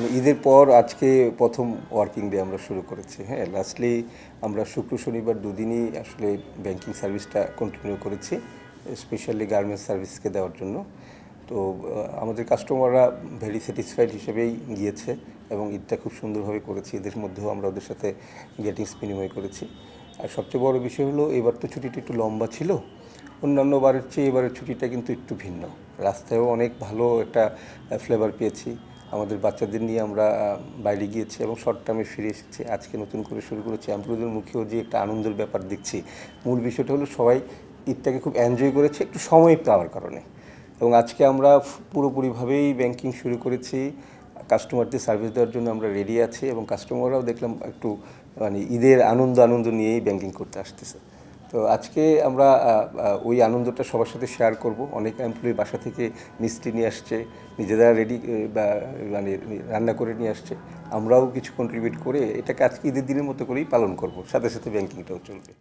মানে ঈদের পর আজকে প্রথম ওয়ার্কিং ডে আমরা শুরু করেছি। হ্যাঁ, লাস্টলি আমরা শুক্র শনিবার দুদিনই আসলে ব্যাংকিং সার্ভিসটা কন্টিনিউ করেছি, স্পেশালি গার্মেন্টস সার্ভিসকে দেওয়ার জন্য। তো আমাদের কাস্টমাররা ভেরি স্যাটিসফাইড হিসেবেই গিয়েছে এবং ঈদটা খুব সুন্দরভাবে করেছি। ঈদের মধ্যেও আমরা ওদের সাথে গ্রিটিংস বিনিময় করেছি। আর সবচেয়ে বড় বিষয় হলো এবার তো ছুটিটা একটু লম্বা ছিল, অন্যান্য বারের চেয়ে এবারের ছুটিটা কিন্তু একটু ভিন্ন। রাস্তায়ও অনেক ভালো একটা ফ্লেভার পেয়েছি। আমাদের বাচ্চাদের নিয়ে আমরা বাইরে গিয়েছি এবং শর্ট টার্মে ফিরে এসেছি। আজকে নতুন করে শুরু করেছি। এমপ্লয়ীদের মুখেও যে একটা আনন্দের ব্যাপার দেখছি। মূল বিষয়টা হলো সবাই ঈদটাকে খুব এনজয় করেছে একটু সময় পাওয়ার কারণে। এবং আজকে আমরা পুরোপুরিভাবেই ব্যাংকিং শুরু করেছি। কাস্টমারদের সার্ভিস দেওয়ার জন্য আমরা রেডি আছি এবং কাস্টমাররাও দেখলাম একটু মানে ঈদের আনন্দ নিয়েই ব্যাংকিং করতে আসতেছে। তো আজকে আমরা ওই আনন্দটা সবার সাথে শেয়ার করব। অনেক এমপ্লয়ি বাসা থেকে মিষ্টি নিয়ে আসছে, নিজেরা রেডি বা মানে রান্না করে নিয়ে আসছে। আমরাও কিছু কন্ট্রিবিউট করে এটাকে আজকে ঈদের দিনের মতো করেই পালন করব, সাথে সাথে ব্যাংকিংটাও চলবে।